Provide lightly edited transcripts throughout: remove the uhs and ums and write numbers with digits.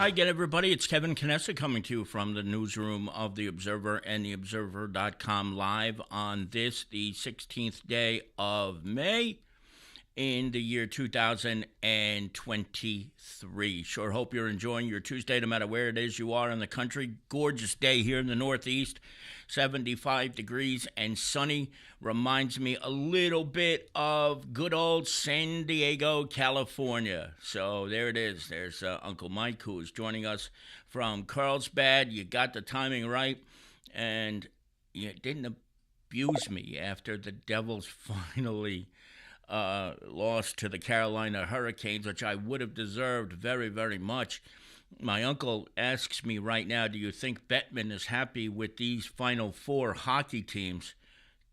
Hi again, everybody. It's Kevin Knessa coming to you from the newsroom of The Observer and TheObserver.com live on this, the 16th day of May in the year 2023. Sure hope you're enjoying your Tuesday no matter where it is you are in the country. Gorgeous day here in the Northeast, 75 degrees and sunny. Reminds me a little bit of good old San Diego, California. So there it is. There's Uncle Mike, who is joining us from Carlsbad. You got the timing right, and you didn't abuse me after the Devils finally lost to the Carolina Hurricanes, which I would have deserved very, very much. My uncle asks me right now, do you think Bettman is happy with these Final Four hockey teams?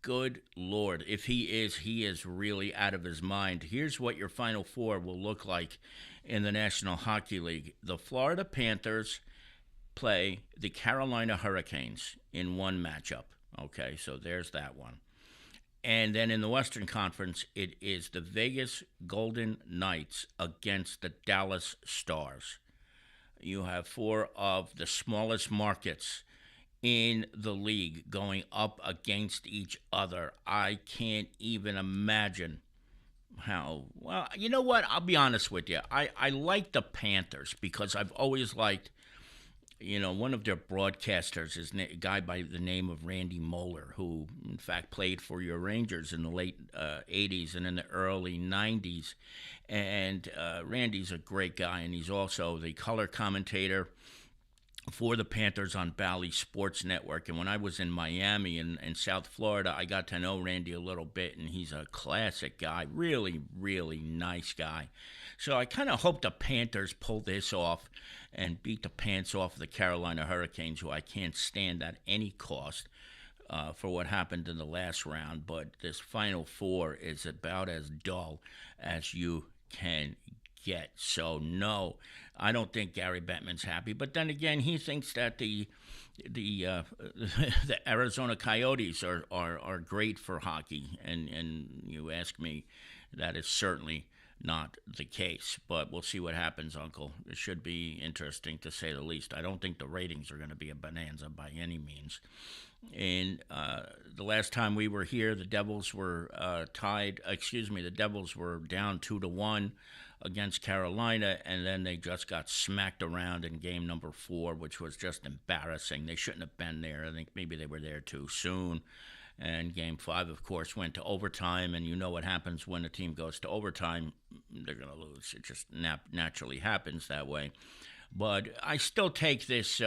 Good Lord. If he is really out of his mind. Here's what your Final Four will look like in the National Hockey League. The Florida Panthers play the Carolina Hurricanes in one matchup. Okay, so there's that one. And then in the Western Conference, it is the Vegas Golden Knights against the Dallas Stars. You have four of the smallest markets in the league going up against each other. I can't even imagine how. Well, you know what? I'll be honest with you. I like the Panthers because I've always liked, one of their broadcasters is a guy by the name of Randy Moeller, who, in fact, played for your Rangers in the late 80s and in the early 90s. And Randy's a great guy, and he's also the color commentator for the Panthers on Bally Sports Network. And when I was in Miami and South Florida, I got to know Randy a little bit, and he's a classic guy, really, really nice guy. So I kind of hope the Panthers pull this off and beat the pants off the Carolina Hurricanes, who I can't stand at any cost for what happened in the last round. But this Final Four is about as dull as you can get. So, no, I don't think Gary Bettman's happy. But then again, he thinks that the Arizona Coyotes are great for hockey. And you ask me, that is certainly not the case, but we'll see what happens, Uncle. It should be interesting, to say the least. I don't think the ratings are going to be a bonanza by any means. And the last time we were here, the Devils were the Devils were down 2-1 against Carolina, and then they just got smacked around in game number 4, which was just embarrassing. They shouldn't have been there. I think maybe they were there too soon. And Game 5, of course, went to overtime, and you know what happens when a team goes to overtime. They're going to lose. It just naturally happens that way. But I still take this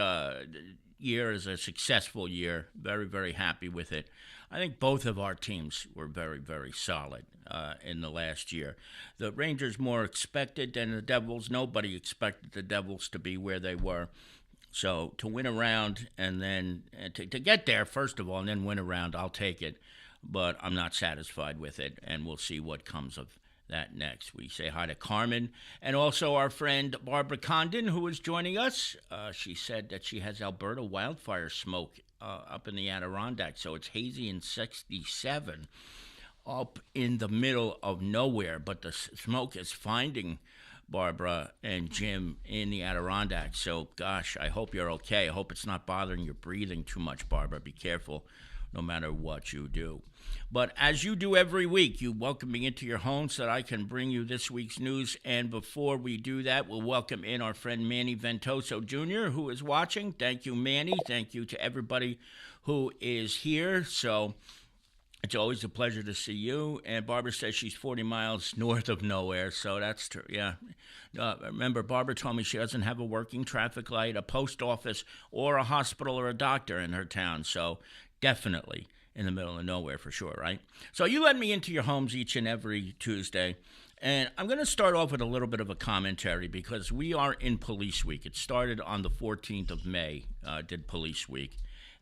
year as a successful year. Very, very happy with it. I think both of our teams were very, very solid in the last year. The Rangers more expected than the Devils. Nobody expected the Devils to be where they were. So to win a round and then to get there, first of all, and then win a round, I'll take it. But I'm not satisfied with it, and we'll see what comes of that next. We say hi to Carmen and also our friend Barbara Condon, who is joining us. She said that she has Alberta wildfire smoke up in the Adirondacks, so it's hazy and 67 up in the middle of nowhere, but the smoke is finding Barbara and Jim in the Adirondacks. So, gosh, I hope you're okay. I hope it's not bothering your breathing too much, Barbara. Be careful no matter what you do. But as you do every week, you welcome me into your home so that I can bring you this week's news. And before we do that, we'll welcome in our friend Manny Ventoso Jr., who is watching. Thank you, Manny. Thank you to everybody who is here. So it's always a pleasure to see you. And Barbara says she's 40 miles north of nowhere, so that's true. Yeah. Remember, Barbara told me she doesn't have a working traffic light, a post office, or a hospital or a doctor in her town. So definitely in the middle of nowhere for sure, right? So you let me into your homes each and every Tuesday. And I'm going to start off with a little bit of a commentary because we are in Police Week. It started on the 14th of May, did Police Week.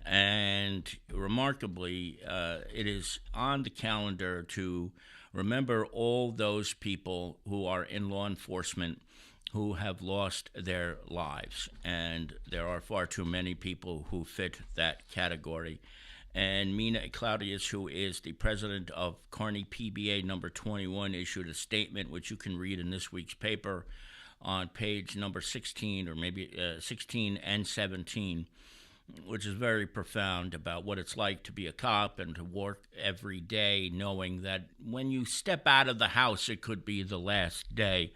And remarkably, it is on the calendar to remember all those people who are in law enforcement who have lost their lives. And there are far too many people who fit that category. And Mina Claudius, who is the president of Kearney PBA number 21, issued a statement, which you can read in this week's paper, on page number 16, or maybe 16 and 17, which is very profound about what it's like to be a cop and to work every day knowing that when you step out of the house, it could be the last day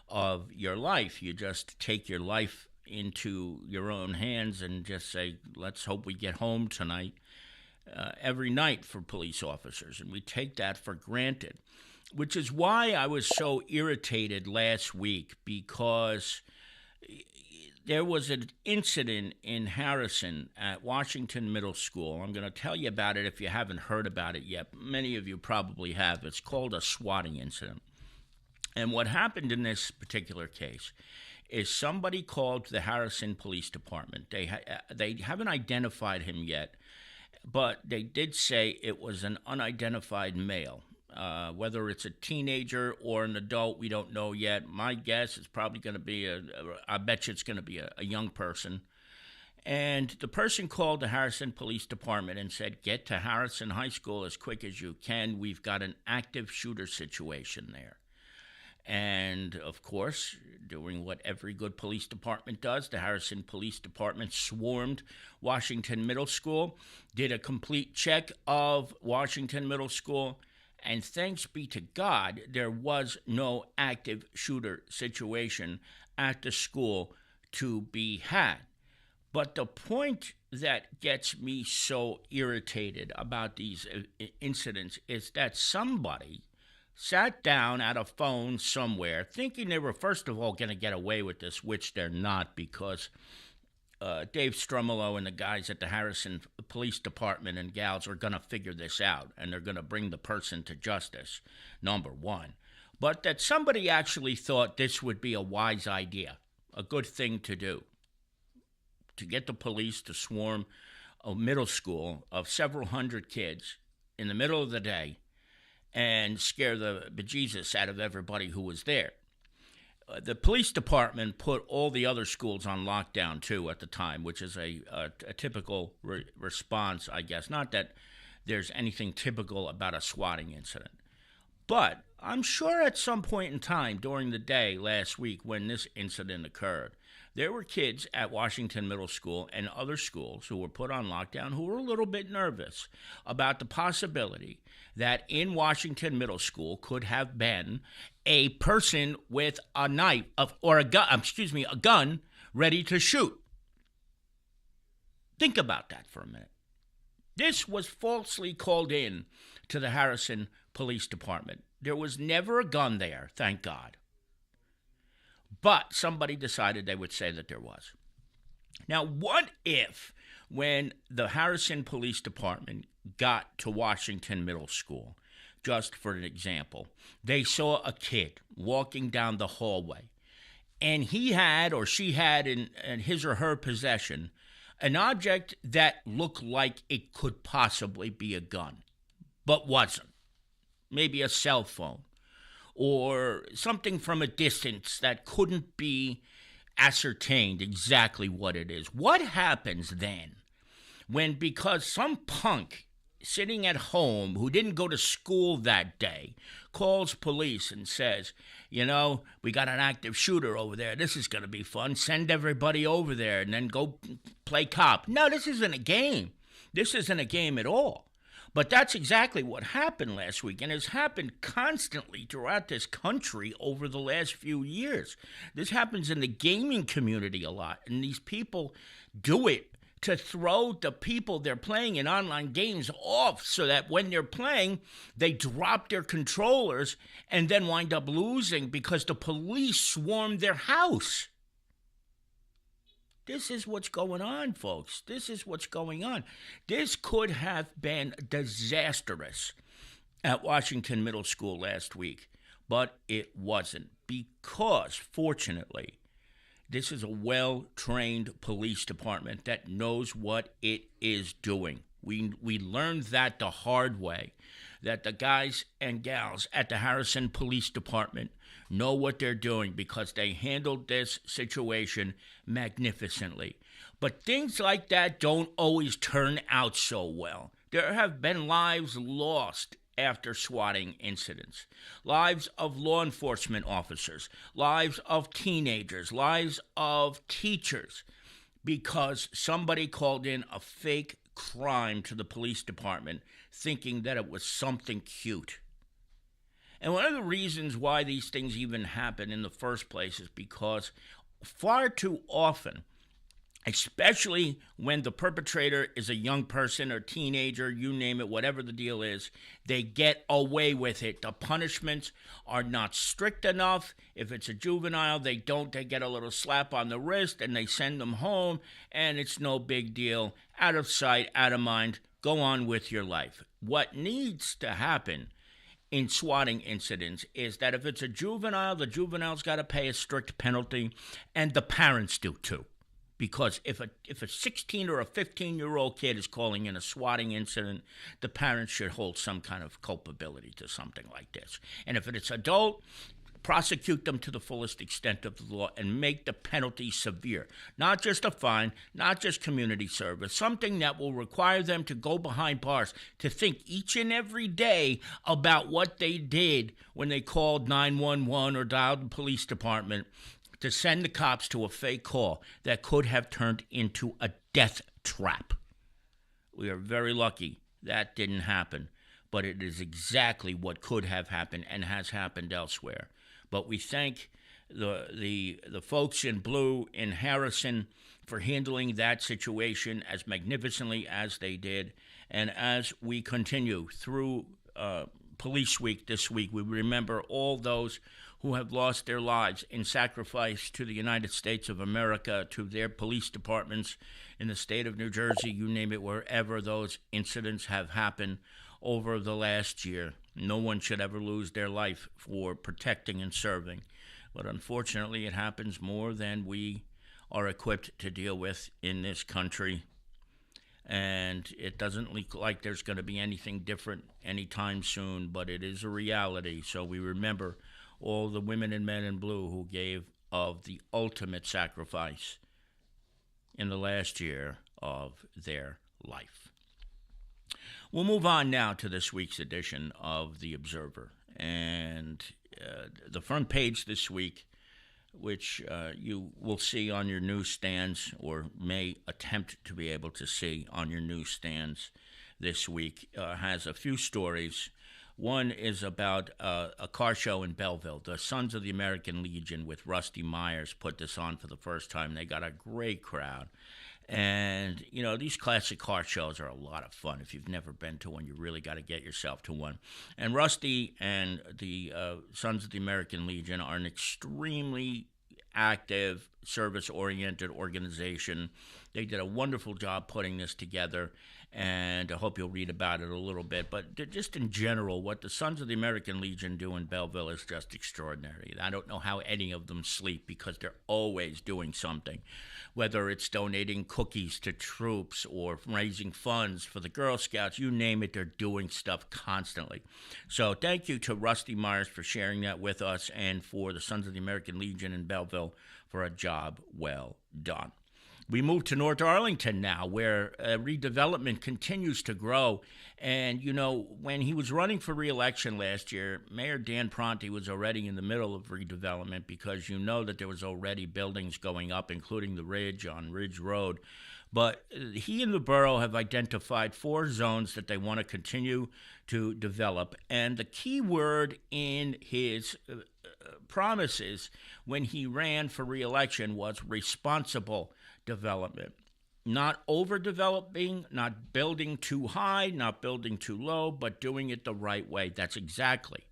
of your life. You just take your life into your own hands and just say, let's hope we get home tonight. Every night for police officers, and we take that for granted, which is why I was so irritated last week, because there was an incident in Harrison at Washington Middle School. I'm going to tell you about it if you haven't heard about it yet. Many of you probably have. It's called a swatting incident. And what happened in this particular case is somebody called the Harrison Police Department. They haven't identified him yet, but they did say it was an unidentified male. Whether it's a teenager or an adult, we don't know yet. My guess is probably going to be I bet you it's going to be a young person. And the person called the Harrison Police Department and said, get to Harrison High School as quick as you can. We've got an active shooter situation there. And, of course, doing what every good police department does, the Harrison Police Department swarmed Washington Middle School, did a complete check of Washington Middle School, and thanks be to God, there was no active shooter situation at the school to be had. But the point that gets me so irritated about these incidents is that somebody sat down at a phone somewhere thinking they were, first of all, going to get away with this, which they're not, because Dave Strumolo and the guys at the Harrison Police Department and gals are going to figure this out, and they're going to bring the person to justice, number one. But that somebody actually thought this would be a wise idea, a good thing to do, to get the police to swarm a middle school of several hundred kids in the middle of the day and scare the bejesus out of everybody who was there. The police department put all the other schools on lockdown, too, at the time, which is a typical response, I guess. Not that there's anything typical about a swatting incident. But I'm sure at some point in time during the day last week when this incident occurred, there were kids at Washington Middle School and other schools who were put on lockdown who were a little bit nervous about the possibility that in Washington Middle School could have been a person with a knife or a gun ready to shoot. Think about that for a minute. This was falsely called in to the Harrison Police Department. There was never a gun there, thank God. But somebody decided they would say that there was. Now, what if when the Harrison Police Department got to Washington Middle School, just for an example, they saw a kid walking down the hallway, and he had or she had in his or her possession an object that looked like it could possibly be a gun, but wasn't. Maybe a cell phone, or something from a distance that couldn't be ascertained exactly what it is. What happens then when, because some punk sitting at home who didn't go to school that day calls police and says, you know, we got an active shooter over there. This is going to be fun. Send everybody over there and then go play cop. No, this isn't a game. This isn't a game at all. But that's exactly what happened last week, and has happened constantly throughout this country over the last few years. This happens in the gaming community a lot, and these people do it to throw the people they're playing in online games off so that when they're playing, they drop their controllers and then wind up losing because the police swarmed their house. This is what's going on, folks. This is what's going on. This could have been disastrous at Washington Middle School last week, but it wasn't because, fortunately, this is a well-trained police department that knows what it is doing. We learned that the hard way, that the guys and gals at the Harrison Police Department know what they're doing because they handled this situation magnificently. But things like that don't always turn out so well. There have been lives lost after swatting incidents, lives of law enforcement officers, lives of teenagers, lives of teachers, because somebody called in a fake crime to the police department thinking that it was something cute. And one of the reasons why these things even happen in the first place is because far too often, especially when the perpetrator is a young person or teenager, you name it, whatever the deal is, they get away with it. The punishments are not strict enough. If it's a juvenile, they get a little slap on the wrist and they send them home, and it's no big deal. Out of sight, out of mind. Go on with your life. What needs to happen in swatting incidents is that if it's a juvenile, the juvenile's got to pay a strict penalty, and the parents do too. Because if a 16 or a 15-year-old kid is calling in a swatting incident, the parents should hold some kind of culpability to something like this. And if it's adult, prosecute them to the fullest extent of the law and make the penalty severe. Not just a fine, not just community service, something that will require them to go behind bars, to think each and every day about what they did when they called 911 or dialed the police department to send the cops to a fake call that could have turned into a death trap. We are very lucky that didn't happen, but it is exactly what could have happened and has happened elsewhere. But we thank the folks in blue in Harrison for handling that situation as magnificently as they did. And as we continue through Police Week this week, we remember all those who have lost their lives in sacrifice to the United States of America, to their police departments in the state of New Jersey, you name it, wherever those incidents have happened over the last year. No one should ever lose their life for protecting and serving. But unfortunately, it happens more than we are equipped to deal with in this country. And it doesn't look like there's going to be anything different anytime soon, but it is a reality. So we remember all the women and men in blue who gave of the ultimate sacrifice in the last year of their life. We'll move on now to this week's edition of The Observer. And the front page this week, which you will see on your newsstands or may attempt to be able to see on your newsstands this week, has a few stories. One is about a car show in Belleville. The Sons of the American Legion with Rusty Myers put this on for the first time. They got a great crowd. And, you know, these classic car shows are a lot of fun. If you've never been to one, you really got to get yourself to one. And Rusty and the Sons of the American Legion are an extremely active, service-oriented organization. They did a wonderful job putting this together, and I hope you'll read about it a little bit. But just in general, what the Sons of the American Legion do in Belleville is just extraordinary. I don't know how any of them sleep because they're always doing something, whether it's donating cookies to troops or raising funds for the Girl Scouts, you name it, they're doing stuff constantly. So thank you to Rusty Myers for sharing that with us, and for the Sons of the American Legion in Belleville for a job well done. We move to North Arlington now, where redevelopment continues to grow. And, you know, when he was running for re-election last year, Mayor Dan Pronti was already in the middle of redevelopment, because you know that there was already buildings going up, including the Ridge on Ridge Road. But he and the borough have identified 4 zones that they want to continue to develop. And the key word in his promises when he ran for re-election was responsible development. Not overdeveloping, not building too high, not building too low, but doing it the right way. That's exactly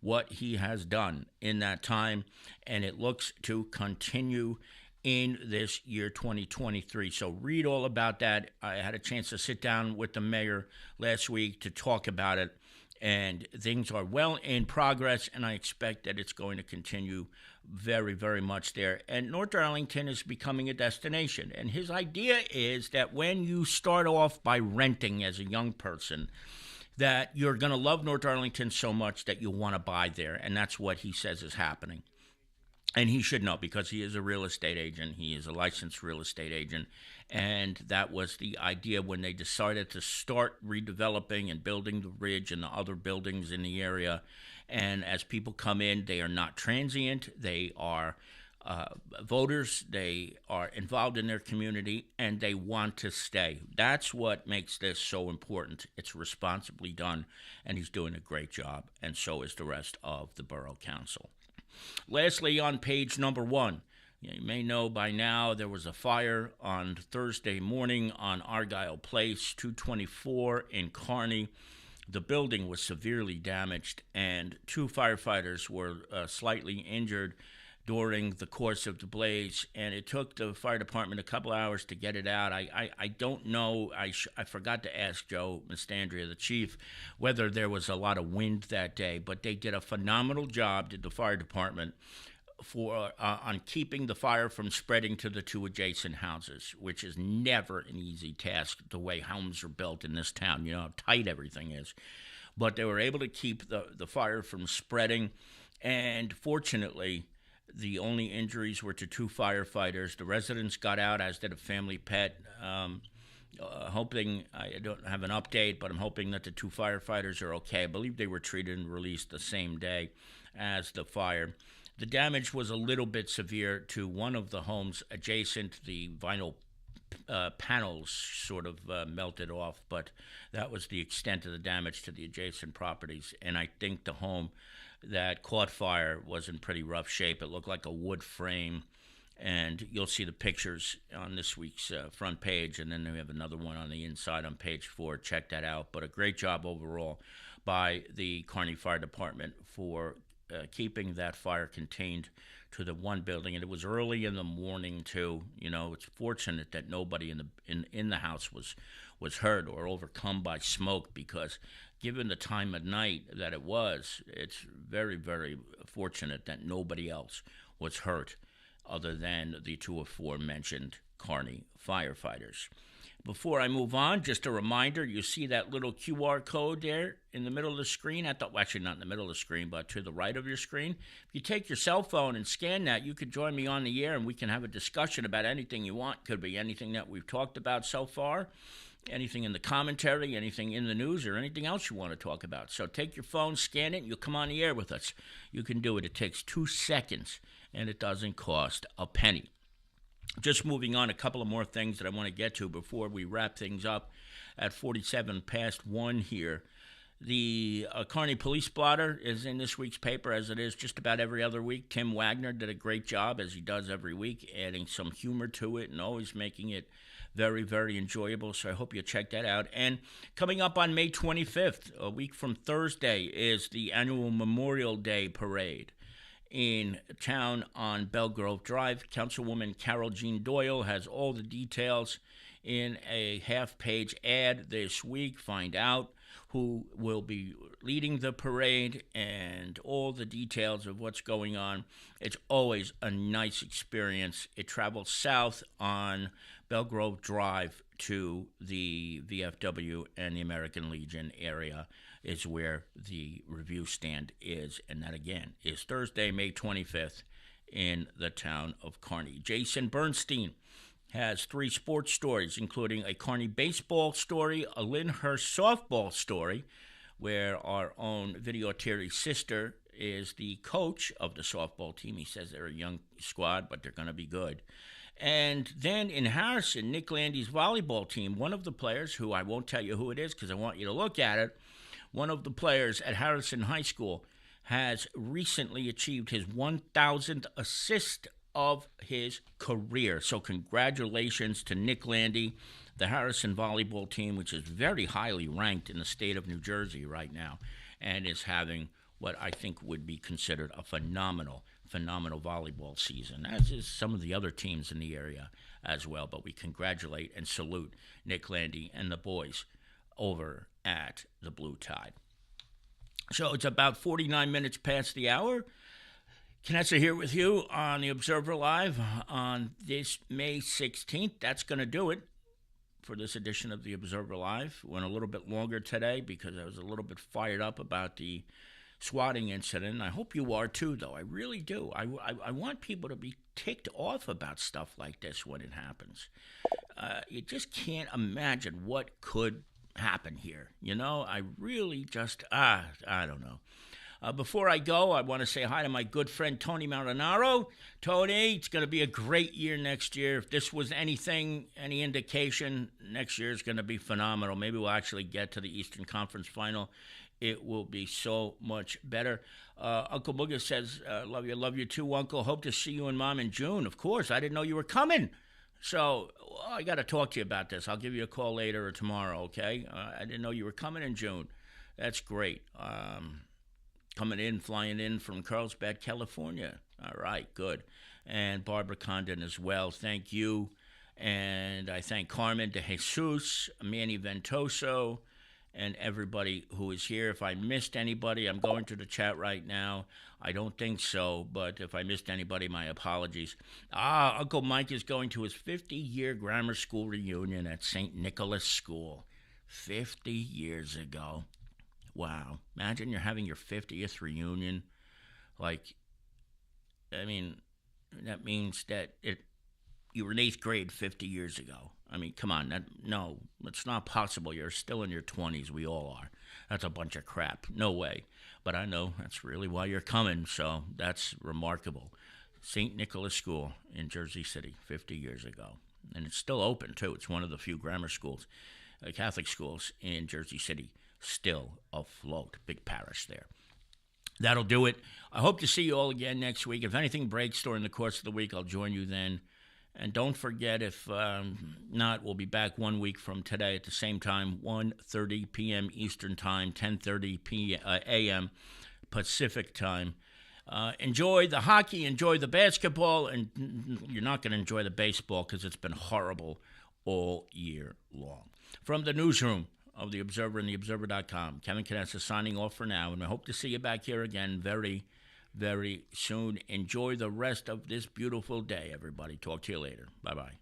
what he has done in that time, and it looks to continue in this year 2023. So read all about that. I had a chance to sit down with the mayor last week to talk about it, and things are well in progress, and I expect that it's going to continue very, very much there. And North Arlington is becoming a destination. And his idea is that when you start off by renting as a young person, that you're going to love North Arlington so much that you'll want to buy there. And that's what he says is happening. And he should know because he is a real estate agent. He is a licensed real estate agent. And that was the idea when they decided to start redeveloping and building the Ridge and the other buildings in the area. And as people come in, they are not transient. They are voters. They are involved in their community, and they want to stay. That's what makes this so important. It's responsibly done, and he's doing a great job, and so is the rest of the Borough Council. Lastly, on page number 1, you may know by now there was a fire on Thursday morning on Argyle Place, 224 in Kearney. The building was severely damaged, and 2 firefighters were slightly injured during the course of the blaze, and it took the fire department a couple hours to get it out. I don't know. I forgot to ask Joe Mastandria, the chief, whether there was a lot of wind that day, but they did a phenomenal job, did the fire department, for on keeping the fire from spreading to the 2 adjacent houses, which is never an easy task the way homes are built in this town. You know how tight everything is. But they were able to keep the fire from spreading, and fortunately, the only injuries were to 2 firefighters. The residents got out, as did a family pet. Hoping, I don't have an update, but I'm hoping that the 2 firefighters are okay. I believe they were treated and released the same day as the fire. The damage was a little bit severe to one of the homes adjacent. The vinyl panels sort of melted off, but that was the extent of the damage to the adjacent properties. And I think the home that caught fire was in pretty rough shape. It looked like a wood frame, and you'll see the pictures on this week's front page, and then we have another one on the inside on page 4. Check that out. But a great job overall by the Kearney Fire Department for keeping that fire contained to the one building, and it was early in the morning too. You know, it's fortunate that nobody in the house was hurt or overcome by smoke, because given the time of night that it was, it's very, very fortunate that nobody else was hurt other than the 2 aforementioned Kearney firefighters. Before I move on, just a reminder, you see that little QR code there in the middle of the screen? Actually, not in the middle of the screen, but to the right of your screen. If you take your cell phone and scan that, you could join me on the air, and we can have a discussion about anything you want. Could be anything that we've talked about so far, anything in the commentary, anything in the news, or anything else you want to talk about. So take your phone, scan it, and you'll come on the air with us. You can do it. It takes 2 seconds, and it doesn't cost a penny. Just moving on, a couple of more things that I want to get to before we wrap things up at 47 past 1 here. The Kearney Police Blotter is in this week's paper, as it is just about every other week. Tim Wagner did a great job, as he does every week, adding some humor to it and always making it very, very enjoyable. So I hope you check that out. And coming up on May 25th, a week from Thursday, is the annual Memorial Day Parade in town on Belgrove Drive. Councilwoman Carol Jean Doyle has all the details in a half-page ad this week. Find out who will be leading the parade and all the details of what's going on. It's always a nice experience. It travels south on Belgrove Drive to the VFW and the American Legion area is where the review stand is. And that, again, is Thursday, May 25th in the town of Kearney. Jason Bernstein has 3 sports stories, including a Kearney baseball story, a Lyndhurst softball story, where our own Video Terry's sister is the coach of the softball team. He says they're a young squad, but they're going to be good. And then in Harrison, Nick Landy's volleyball team, one of the players, who I won't tell you who it is because I want you to look at it, one of the players at Harrison High School has recently achieved his 1,000th assist of his career. So congratulations to Nick Landy, the Harrison volleyball team, which is very highly ranked in the state of New Jersey right now, and is having what I think would be considered a phenomenal volleyball season, as is some of the other teams in the area as well. But we congratulate and salute Nick Landy and the boys over at the Blue Tide. So it's about 49 minutes past the hour. Knessa here with you on the Observer Live on this May 16th. That's going to do it for this edition of the Observer Live. Went a little bit longer today because I was a little bit fired up about the swatting incident. I hope you are too, though. I really do. I want people to be ticked off about stuff like this when it happens. You just can't imagine what could happen here. I really just, I don't know. Before I go, I want to say hi to my good friend Tony Marinaro. Tony, it's going to be a great year next year. If this was anything, any indication, next year is going to be phenomenal. Maybe we'll actually get to the Eastern Conference Final. It will be so much better. Uncle Booger says, love you too, Uncle. Hope to see you and Mom in June. Of course, I didn't know you were coming. So I got to talk to you about this. I'll give you a call later or tomorrow, okay? I didn't know you were coming in June. That's great. Flying in from Carlsbad, California. All right, good. And Barbara Condon as well. Thank you. And I thank Carmen de Jesus, Manny Ventoso, and everybody who is here. If I missed anybody, I'm going to the chat right now. I don't think so, but if I missed anybody, my apologies. Uncle Mike is going to his 50-year grammar school reunion at St. Nicholas School. 50 years ago. Wow. Imagine you're having your 50th reunion. That means that you were in 8th grade 50 years ago. Come on. No, it's not possible. You're still in your 20s. We all are. That's a bunch of crap. No way. But I know that's really why you're coming, so that's remarkable. St. Nicholas School in Jersey City 50 years ago. And it's still open, too. It's one of the few grammar schools, Catholic schools in Jersey City, still afloat. Big parish there. That'll do it. I hope to see you all again next week. If anything breaks during the course of the week, I'll join you then. And don't forget, if not, we'll be back 1 week from today at the same time, 1:30 p.m. Eastern Time, 10:30 a.m. Pacific Time. Enjoy the hockey, enjoy the basketball, and you're not going to enjoy the baseball because it's been horrible all year long. From the newsroom of The Observer and TheObserver.com, Kevin Canessa signing off for now, and I hope to see you back here again very, very soon. Enjoy the rest of this beautiful day, everybody. Talk to you later. Bye-bye.